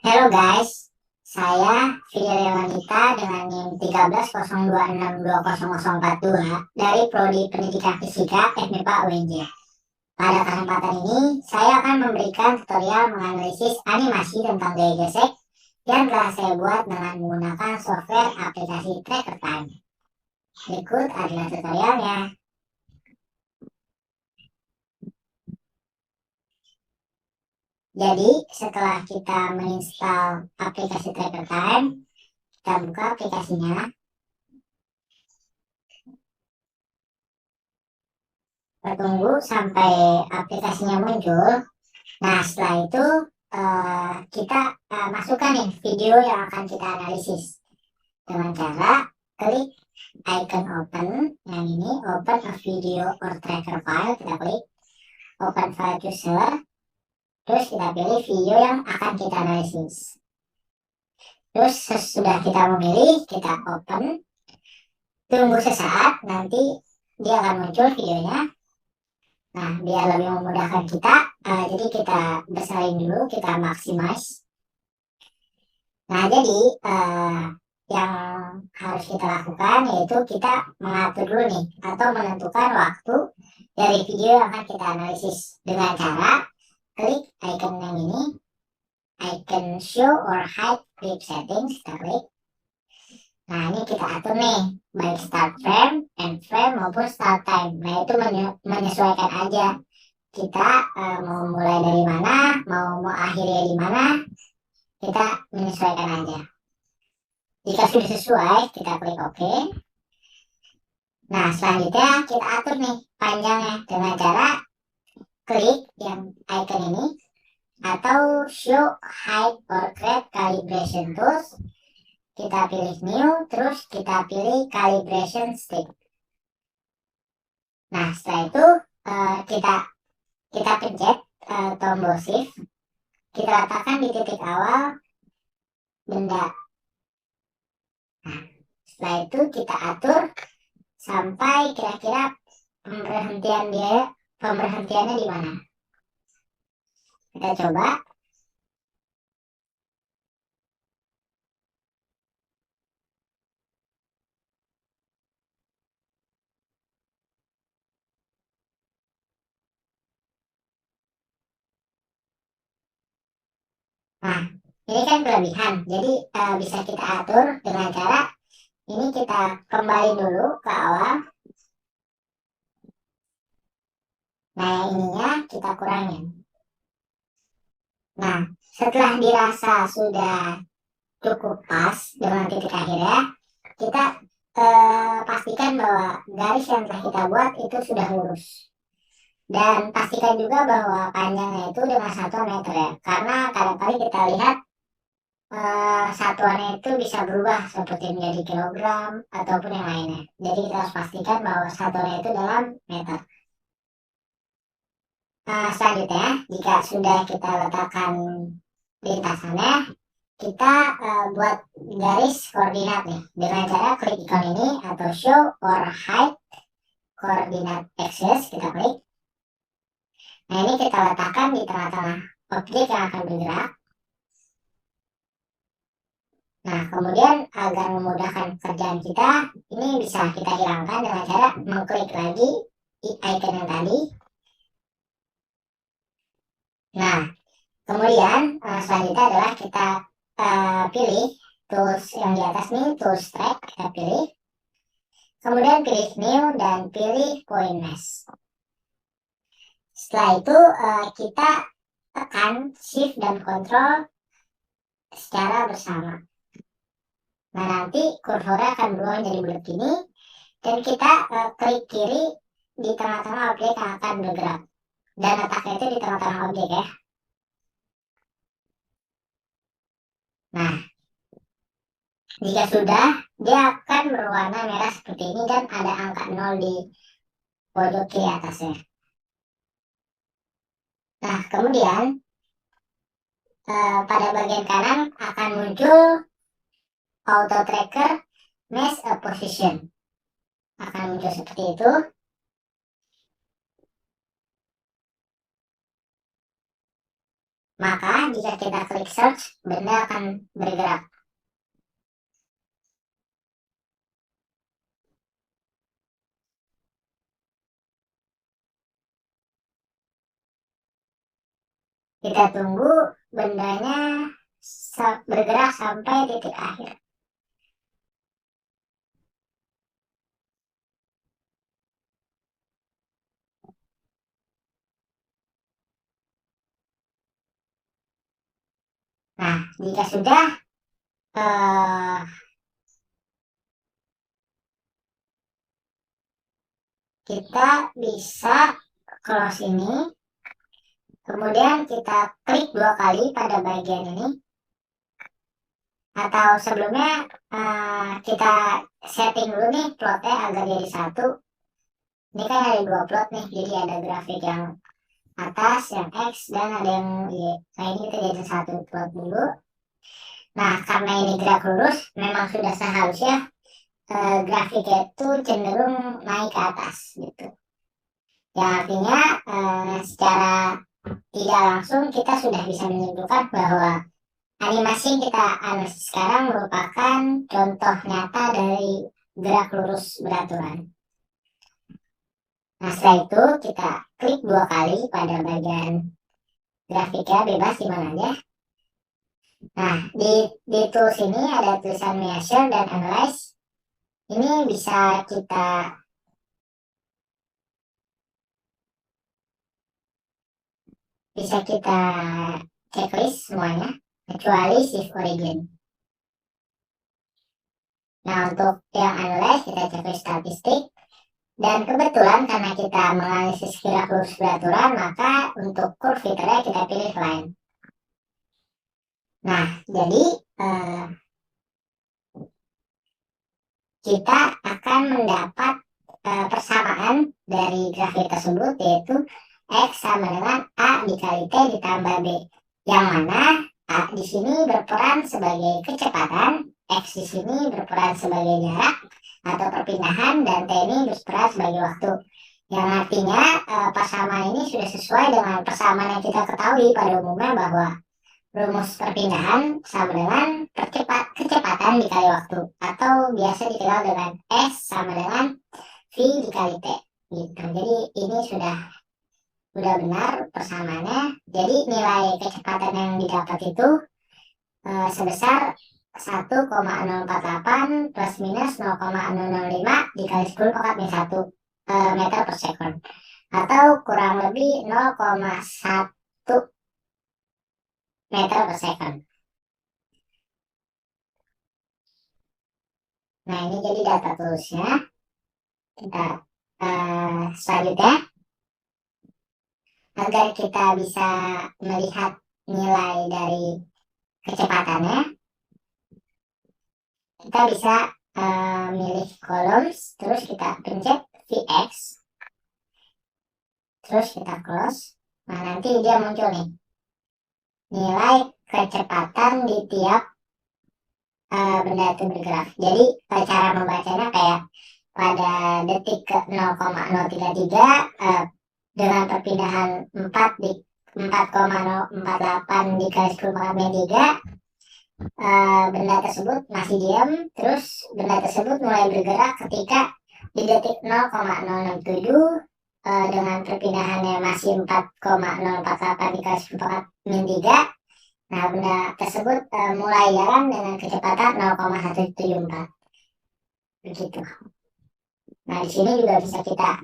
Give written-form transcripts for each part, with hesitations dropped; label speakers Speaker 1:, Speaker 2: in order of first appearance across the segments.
Speaker 1: Halo guys, saya Fidel Wanita dengan NIM 1302620042 dari Prodi Pendidikan Fisika FMIPA UNJ. Pada kesempatan ini, saya akan memberikan tutorial menganalisis animasi tentang gaya gesek yang telah saya buat dengan menggunakan software aplikasi Tracker Time. Berikut adalah tutorialnya. Jadi, setelah kita menginstal aplikasi Tracker Time, kita buka aplikasinya. Kita tunggu sampai aplikasinya muncul. Nah, setelah itu kita masukkan nih video yang akan kita analisis dengan cara klik icon open yang ini, open a video or tracker file. Kita klik open file chooser, terus kita pilih video yang akan kita analisis. Terus sesudah kita memilih, kita open, tunggu sesaat, nanti dia akan muncul videonya. Nah, biar lebih memudahkan kita, jadi kita bersalin dulu, kita maximize. Nah, jadi yang harus kita lakukan yaitu kita mengatur dulu nih, atau menentukan waktu dari video yang akan kita analisis dengan cara klik icon yang ini, icon show or hide clip settings, kita klik. Nah, ini kita atur nih, baik start frame, end frame, maupun start time. Nah, itu menyesuaikan aja. Kita mau mulai dari mana, mau akhirnya di mana, kita menyesuaikan aja. Jika sudah sesuai, kita klik OK. Nah, selanjutnya kita atur nih panjangnya dengan cara klik yang icon ini, atau show, hide, or create calibration tools. Kita pilih new, terus kita pilih calibration stick. Nah, setelah itu kita pencet tombol shift, kita letakkan di titik awal benda. Nah, setelah itu kita atur sampai kira-kira pemberhentiannya di mana. Kita coba. Nah, ini kan kelebihan, jadi bisa kita atur dengan cara ini, kita kembali dulu ke awal. Nah, yang ininya kita kurangin. Nah, setelah dirasa sudah cukup pas dengan titik akhirnya, kita pastikan bahwa garis yang telah kita buat itu sudah lurus. Dan pastikan juga bahwa panjangnya itu dengan satuan meter ya, karena kadang-kali kita lihat satuannya itu bisa berubah seperti menjadi kilogram ataupun yang lainnya. Jadi kita harus pastikan bahwa satuannya itu dalam meter. Selanjutnya, jika sudah kita letakkan lintasannya, kita buat garis koordinat nih dengan cara klik ikon ini, atau show or hide coordinate axis, kita klik. Nah, ini kita letakkan di tengah-tengah objek yang akan bergerak. Nah, kemudian agar memudahkan pekerjaan kita, ini bisa kita hilangkan dengan cara mengklik lagi icon yang tadi. Nah, kemudian selanjutnya adalah kita pilih tools yang di atas nih, tools track, kita pilih. Kemudian pilih new dan pilih point mesh. Setelah itu kita tekan shift dan control secara bersama. Nah, nanti kursornya akan berubah menjadi bulat gini, dan kita klik kiri di tengah-tengah objek yang akan bergerak, dan letaknya itu di tengah-tengah objek ya. Nah, jika sudah, dia akan berwarna merah seperti ini dan ada angka 0 di pojok kiri atasnya. Nah, kemudian pada bagian kanan akan muncul auto tracker mesh a position, akan muncul seperti itu. Maka jika kita klik search, benda akan bergerak. Kita tunggu bendanya bergerak sampai titik akhir. Nah, jika sudah kita bisa close ini, kemudian kita klik 2 kali pada bagian ini, atau sebelumnya kita setting dulu nih plotnya agar jadi 1. Ini kan ada 2 plot nih, jadi ada grafik yang atas, yang X, dan ada yang Y. Nah, ini kita jadi 1 plot dulu. Nah, karena ini gerak lurus, memang sudah seharusnya grafiknya itu cenderung naik ke atas gitu. Yang artinya secara tidak langsung kita sudah bisa menyimpulkan bahwa animasi yang kita analisis sekarang merupakan contoh nyata dari gerak lurus beraturan. Nah, setelah itu kita klik 2 kali pada bagian grafiknya, bebas di mana aja. Nah, di tools ini ada tulisan measure dan analyze. Ini bisa kita checklist semuanya kecuali shift origin. Nah, untuk yang analyze kita checklist statistik, dan kebetulan karena kita menganalisis gerak lurus beraturan, maka untuk curve filternya kita pilih line. Nah, jadi kita akan mendapat persamaan dari grafik tersebut, yaitu X sama dengan A dikali T ditambah B, yang mana A di sini berperan sebagai kecepatan, X di sini berperan sebagai jarak atau perpindahan, dan T ini berperan sebagai waktu. Yang artinya persamaan ini sudah sesuai dengan persamaan yang kita ketahui pada umumnya, bahwa rumus perpindahan sama dengan kecepatan dikali waktu, atau biasa dikenal dengan S sama dengan V dikali T gitu. Jadi ini sudah benar persamaannya. Jadi nilai kecepatan yang didapat itu sebesar 1,048 plus minus 0,005 dikali 10 pangkat min 1 meter per second, atau kurang lebih 0,1 meter per second. Nah, ini jadi data toolsnya. Kita selanjutnya, agar kita bisa melihat nilai dari kecepatannya, kita bisa milih columns, terus kita pencet VX, terus kita close. Nah, nanti dia muncul nih nilai kecepatan di tiap benda itu bergerak. Jadi cara membacanya kayak pada detik ke 0,033 dengan perpindahan 4 di 4,048 dikali 10 pangkat min 3, benda tersebut masih diam, terus benda tersebut mulai bergerak ketika di detik 0,067 dengan perpindahannya masih 4,048 dikali 10 pangkat min 3. Nah, benda tersebut mulai jalan dengan kecepatan 0,174. Begitu. Nah, di sini juga bisa kita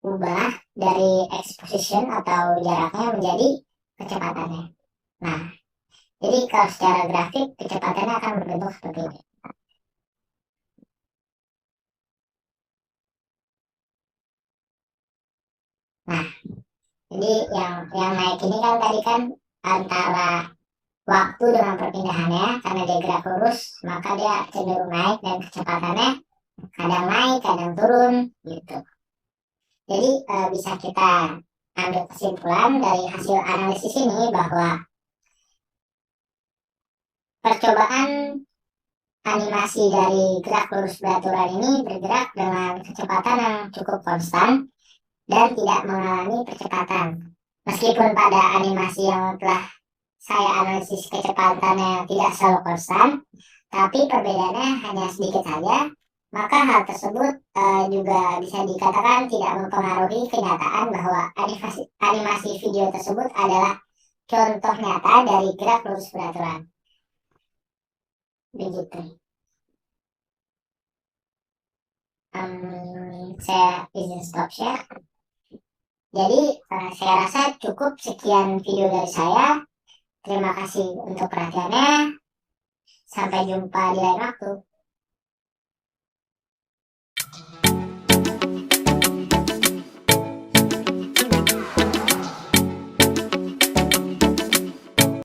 Speaker 1: ubah dari exposition atau jaraknya menjadi kecepatannya. Nah, jadi kalau secara grafik kecepatannya akan berbentuk seperti ini. Nah, jadi yang naik ini kan tadi kan antara waktu dengan perpindahannya, karena dia gerak lurus maka dia cenderung naik, dan kecepatannya kadang naik kadang turun gitu. Jadi bisa kita ambil kesimpulan dari hasil analisis ini bahwa percobaan animasi dari gerak lurus beraturan ini bergerak dengan kecepatan yang cukup konstan dan tidak mengalami percepatan. Meskipun pada animasi yang telah saya analisis kecepatannya tidak selalu konstan, tapi perbedaannya hanya sedikit saja, maka hal tersebut juga bisa dikatakan tidak mempengaruhi kenyataan bahwa animasi video tersebut adalah contoh nyata dari gerak lurus beraturan. Begitu. Saya izin stop share. Jadi saya rasa cukup sekian video dari saya. Terima kasih untuk perhatiannya. Sampai jumpa di lain waktu.